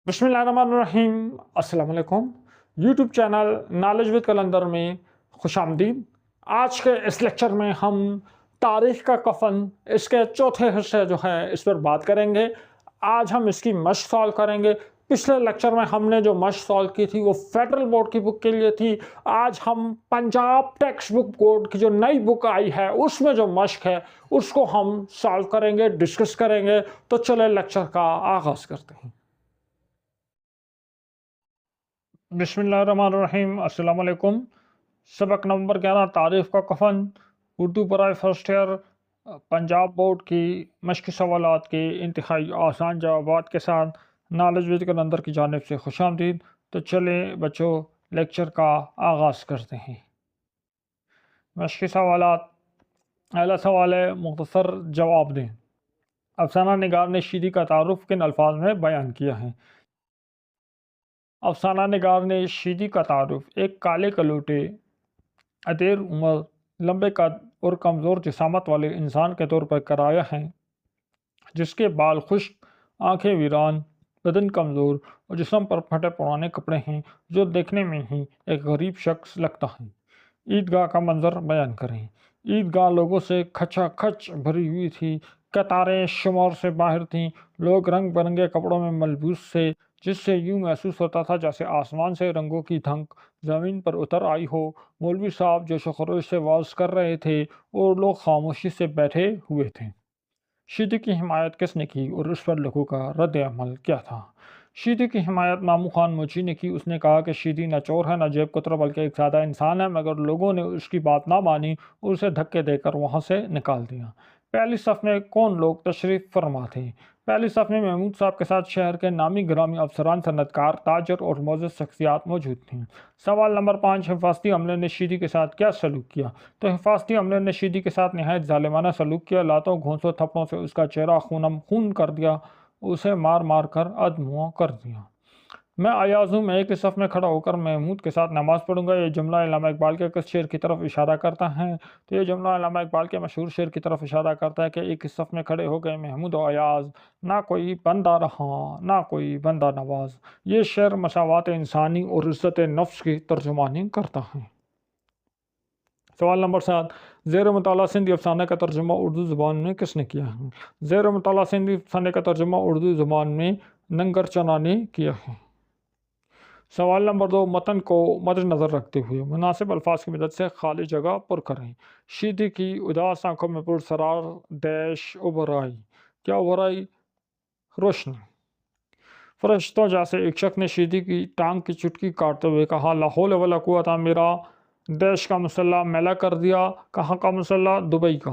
बिस्मिल्लाहिर्रहमानिर्रहीम। अस्सलाम वालेकुम। यूट्यूब चैनल नॉलेज विद कलंदर में खुश आमदीद। आज के इस लेक्चर में हम तारीख़ का कफ़न इसके चौथे हिस्से जो है इस पर बात करेंगे। आज हम इसकी मश्क सॉल्व करेंगे। पिछले लेक्चर में हमने जो मश्क सॉल्व की थी वो फेडरल बोर्ड की बुक के लिए थी। आज हम पंजाब टेक्स्ट बुक बोर्ड की जो नई बुक आई है उसमें जो मश्क है उसको हम सॉल्व करेंगे, डिस्कस करेंगे। तो चले लेक्चर का आगाज़ करते हैं। बिस्मिल्लाहिर्रहमानिर्रहीम। अस्सलाम वालेकुम। सबक नंबर 11 तारीफ़ का कफ़न, उर्दू बराए फर्स्ट ईयर, पंजाब बोर्ड की मश्क़ी सवालात के इंतहाई आसान जवाबात के साथ नॉलेज विद कलंदर की जानिब से खुशामदीद। तो चलें बच्चों, लेक्चर का आगाज़ करते हैं। मश्क़ी सवालात। पहला सवाल है, मुख्तसर जवाब दें। अफसाना निगार ने शीदी का तारुफ किन अल्फाज में बयान किया है? अफसाना निगार ने शीदी का तारुफ एक काले कलूटे, अदेर उम्र, लंबे कद और कमज़ोर जिसामत वाले इंसान के तौर पर कराया है, जिसके बाल खुश्क, आंखें वीरान, बदन कमज़ोर और जिस्म पर फटे पुराने कपड़े हैं, जो देखने में ही एक गरीब शख्स लगता है। ईदगाह का मंजर बयान करें। ईदगाह लोगों से खचाखच भरी हुई थी, कतारें शुमार से बाहर थीं, लोग रंग बिरंगे कपड़ों में मलबूस थे, जिससे यूं महसूस होता था जैसे आसमान से रंगों की धमक ज़मीन पर उतर आई हो। मौलवी साहब जोश व खरोश से वाज कर रहे थे और लोग खामोशी से बैठे हुए थे। शीदी की हिमायत किसने की और उस पर लोगों का रद्द अमल क्या था? शीदी की हिमायत मामू खान मुची ने की। उसने कहा कि शीदी न चोर है न जेब कतरा बल्कि एक सादा इंसान है, मगर लोगों ने उसकी बात ना मानी और उसे धक्के देकर वहाँ से निकाल दिया। पहली सफ़ में कौन लोग तशरीफ़ फरमा थे? पहली सफ़ में महमूद साहब के साथ शहर के नामी ग्रामी अफसरान, सनतकार, ताजर और मोअज़्ज़ज़ शख्सियात मौजूद थीं। सवाल नंबर 5, हिफाजती अमले ने शीदी के साथ क्या सलूक किया? तो हिफाजती अमले ने शीदी के साथ नहायत ज़ालिमाना सलूक किया। लातों, घोंसों, थप्पड़ों से उसका चेहरा खूनम खून कर दिया, उसे मार मार कर अधमुआ कर दिया। मैं अयाज हूँ, मैं एक ही सफ़ में खड़ा होकर महमूद के साथ नमाज़ पढ़ूंगा। ये जुमला अल्लामा इकबाल के किस शेर की तरफ इशारा करता है? तो ये जुमला अल्लामा इकबाल के मशहूर शेर की तरफ इशारा करता है कि एक ही सफ़ में खड़े हो गए महमूद और अयाज, ना कोई बंदा रहा ना कोई बंदा नवाज। ये शेर मसावात इंसानी और इज़्ज़त नफ्स की तर्जुमानी करता है। सवाल नंबर 7, ज़ेर मुताला सिंधी अफसाने का तर्जुमा उर्दू ज़ुबान में किसने किया है? ज़ेर मुताला सिंधी अफसाने का तर्जुमा उर्दू ज़ुबान में नंगर चना ने किया है। सवाल नंबर 2, मतन को मद्देनज़र रखते हुए मुनासिब अल्फाज की मदद से खाली जगह पर करें। शीदी की उदास आंखों में पुरसरार डैश उभर आई। क्या उभर आई? रोशनी। फरिश्तों जैसे एक शख्स ने शीदी की टांग की चुटकी काटते हुए कहा, ला हौल वला कुव्वता, मेरा देश का मसल्ला मैला कर दिया। कहाँ का मसल्ला? दुबई का।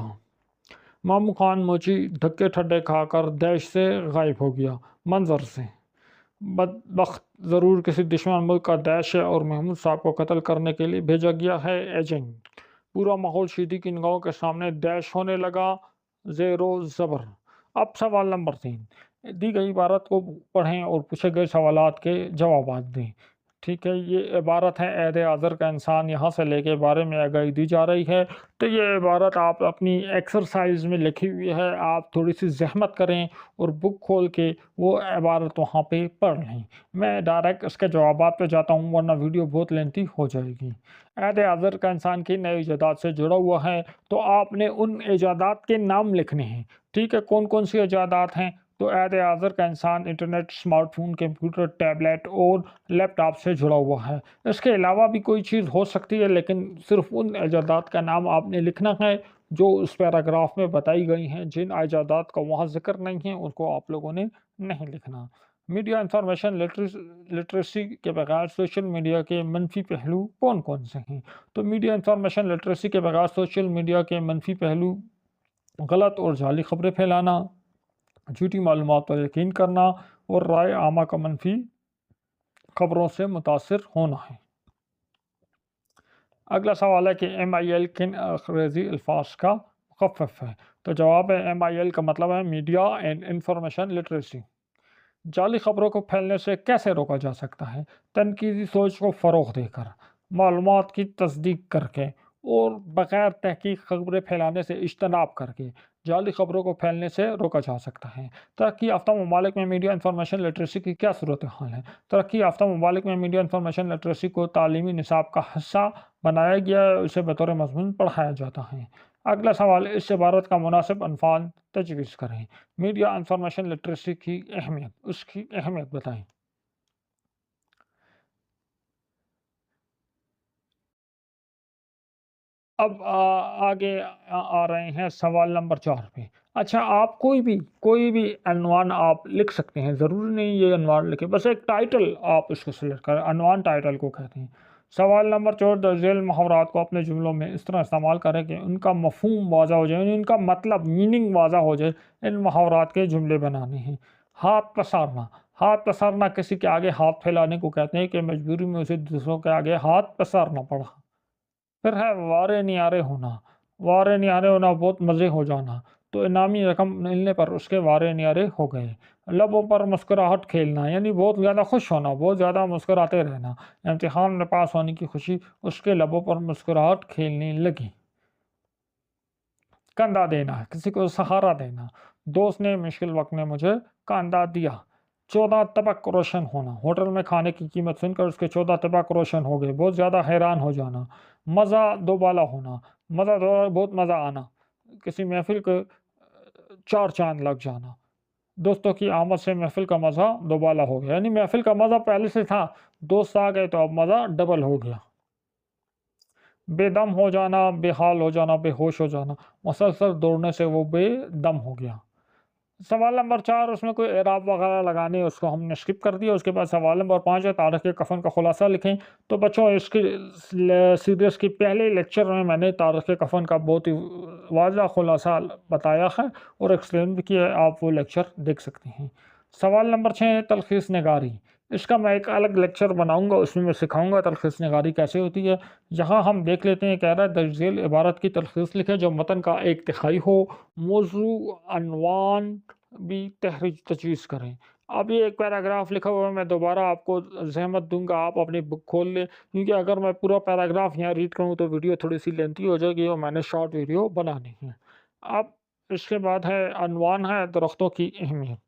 मामू खान मोची धक्के ठड्डे खाकर देश से गायब हो गया। मंजर से बदबख्त ज़रूर किसी दुश्मन मुल्क का देश है और महमूद साहब को कत्ल करने के लिए भेजा गया है एजेंट। पूरा माहौल शीदी की निगाहों के सामने डैश होने लगा, ज़ेरो ज़बर। अब सवाल नंबर 3, दी गई इबारत को पढ़ें और पूछे गए सवालात के जवाब दें। ठीक है, ये इबारत है, ऐद आज़र का इंसान यहाँ से लेके बारे में आगाही दी जा रही है। तो ये इबारत आप अपनी एक्सरसाइज में लिखी हुई है, आप थोड़ी सी ज़हमत करें और बुक खोल के वो इबारत वहाँ पे पढ़ लें। मैं डायरेक्ट इसके जवाबात पे जाता हूँ वरना वीडियो बहुत लेंथी हो जाएगी। ऐद आज़र का इंसान की नई ईजादात से जुड़ा हुआ है, तो आपने उन ईजादात के नाम लिखने हैं। ठीक है, कौन कौन सी ईजादात हैं? तो ऐद आज़र का इंसान इंटरनेट, स्मार्टफोन, कंप्यूटर, टैबलेट और लैपटॉप से जुड़ा हुआ है। इसके अलावा भी कोई चीज़ हो सकती है, लेकिन सिर्फ उन ईजादात का नाम आपने लिखना है जो उस पैराग्राफ में बताई गई हैं। जिन ईजादात का वहाँ ज़िक्र नहीं है उनको आप लोगों ने नहीं लिखना। मीडिया इंफॉर्मेशन लिटरेसी के बगैर सोशल मीडिया के मनफी पहलू कौन कौन से हैं? तो मीडिया इंफॉर्मेशन लिटरेसी के बगैर सोशल मीडिया के मनफी पहलू गलत और जाली खबरें फैलाना, झूठी मालूमात पर यकीन करना और राय आमा का मनफी खबरों से मुतासिर होना है। अगला सवाल है कि MIL किन अंग्रेज़ी अल्फाज का मुख़फ़्फ़फ़ है? तो जवाब है MIL का मतलब है मीडिया एंड इंफॉर्मेशन लिटरेसी। जाली खबरों को फैलने से कैसे रोका जा सकता है? तनकीदी सोच को फ़रोग़ देकर, मालूमात की तस्दीक करके और बग़ैर तहकीक खबरें फैलाने से इज्तनाब करके। جعلی خبروں کو پھیلنے سے روکا جا سکتا ہے۔ ترقی یافتہ ممالک میں میڈیا انفارمیشن لٹریسی کی کیا صورتحال ہے؟ ترقی یافتہ ممالک میں میڈیا انفارمیشن لٹریسی کو تعلیمی نصاب کا حصہ بنایا گیا ہے، اسے بطور مضمون پڑھایا جاتا ہے۔ اگلا سوال، اس عبارت کا مناسب عنوان تجویز کریں۔ میڈیا انفارمیشن لٹریسی کی اہمیت، اس کی اہمیت بتائیں۔ اب آگے آ رہے ہیں سوال نمبر 4 پہ۔ اچھا، آپ کوئی بھی عنوان آپ لکھ سکتے ہیں، ضروری نہیں یہ عنوان لکھیں، بس ایک ٹائٹل آپ اس کو سلیکٹ کریں، عنوان ٹائٹل کو کہتے ہیں۔ سوال نمبر 4، درج ذیل محاورات کو اپنے جملوں میں اس طرح استعمال کریں کہ ان کا مفہوم واضح ہو جائے، یعنی ان کا مطلب میننگ واضح ہو جائے۔ ان محاورات کے جملے بنانے ہیں۔ ہاتھ پسارنا، ہاتھ پسارنا کسی کے آگے ہاتھ پھیلانے کو کہتے ہیں کہ مجبوری میں اسے دوسروں کے آگے ہاتھ پسارنا پڑا۔ پھر ہے وارے نیارے ہونا، وارے نیارے ہونا بہت مزے ہو جانا، تو انعامی رقم ملنے پر اس کے وارے نیارے ہو گئے۔ لبوں پر مسکراہٹ کھیلنا، یعنی بہت زیادہ خوش ہونا، بہت زیادہ مسکراتے رہنا، امتحان میں پاس ہونے کی خوشی اس کے لبوں پر مسکراہٹ کھیلنے لگی۔ کندھا دینا، کسی کو سہارا دینا، دوست نے مشکل وقت میں مجھے کندھا دیا۔ 14 طبق روشن ہونا، ہوٹل میں کھانے کی قیمت سن کر اس کے 14 طبق روشن ہو گئے، بہت زیادہ حیران ہو جانا۔ مزہ دوبالا ہونا، مزہ بہت مزہ آنا، کسی محفل کو 4 چاند لگ جانا۔ دوستوں کی آمد سے محفل کا مزہ دوبالا ہو گیا، یعنی محفل کا مزہ پہلے سے تھا، دوست آ گئے تو اب مزہ ڈبل ہو گیا۔ بے دم ہو جانا، بے حال ہو جانا، بے ہوش ہو جانا، مسلسل دوڑنے سے وہ بے دم ہو گیا۔ سوال نمبر 4، اس میں کوئی اعراب وغیرہ لگانے، اس کو ہم نے اسکپ کر دیا۔ اس کے بعد سوال نمبر 5 ہے، تاریخ کفن کا خلاصہ لکھیں۔ تو بچوں، اس کی سیریز کی پہلے لیکچر میں نے تاریخ کفن کا بہت ہی واضح خلاصہ بتایا ہے اور ایکسپلین بھی کیا ہے، آپ وہ لیکچر دیکھ سکتے ہیں۔ سوال نمبر 6 ہے، تلخیص نگاری۔ اس کا میں ایک الگ لیکچر بناؤں گا، اس میں سکھاؤں گا تلخیص نگاری کیسے ہوتی ہے۔ یہاں ہم دیکھ لیتے ہیں، کہہ رہا ہے درج ذیل عبارت کی تلخیص لکھیں جو متن کا 1/3 ہو، موضوع عنوان بھی تجویز کریں۔ اب یہ ایک پیراگراف لکھا ہوا ہے، میں دوبارہ آپ کو زحمت دوں گا، آپ اپنی بک کھول لیں، کیونکہ اگر میں پورا پیراگراف یہاں ریڈ کروں تو ویڈیو تھوڑی سی لینتھی ہو جائے گی اور میں نے شارٹ ویڈیو بنانی ہے۔ اب اس کے بعد ہے عنوان ہے درختوں کی اہمیت۔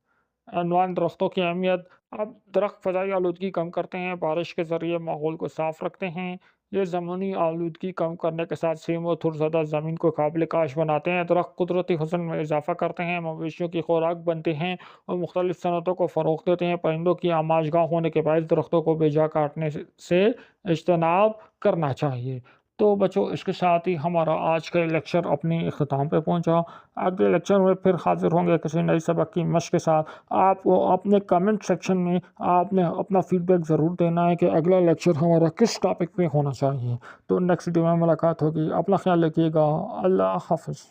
عنوان درختوں کی اہمیت۔ اب درخت فضائی آلودگی کم کرتے ہیں، بارش کے ذریعے ماحول کو صاف رکھتے ہیں، یہ زمینی آلودگی کم کرنے کے ساتھ سیم و تھر زدہ زمین کو قابل کاشت بناتے ہیں۔ درخت قدرتی حسن میں اضافہ کرتے ہیں، مویشیوں کی خوراک بنتے ہیں اور مختلف صنعتوں کو فروغ دیتے ہیں۔ پرندوں کی آماج گاہ ہونے کے باعث درختوں کو بے جا کاٹنے سے اجتناب کرنا چاہیے۔ تو بچوں، اس کے ساتھ ہی ہمارا آج کا لیکچر اپنی اختتام پہ پہنچا۔ اگلے لیکچر میں پھر حاضر ہوں گے کسی نئی سبق کی مشق کے ساتھ۔ آپ کو اپنے کمنٹ سیکشن میں آپ نے اپنا فیڈ بیک ضرور دینا ہے کہ اگلا لیکچر ہمارا کس ٹاپک پہ ہونا چاہیے۔ تو نیکسٹ ویڈیو میں ملاقات ہوگی، اپنا خیال رکھیے گا، اللہ حافظ۔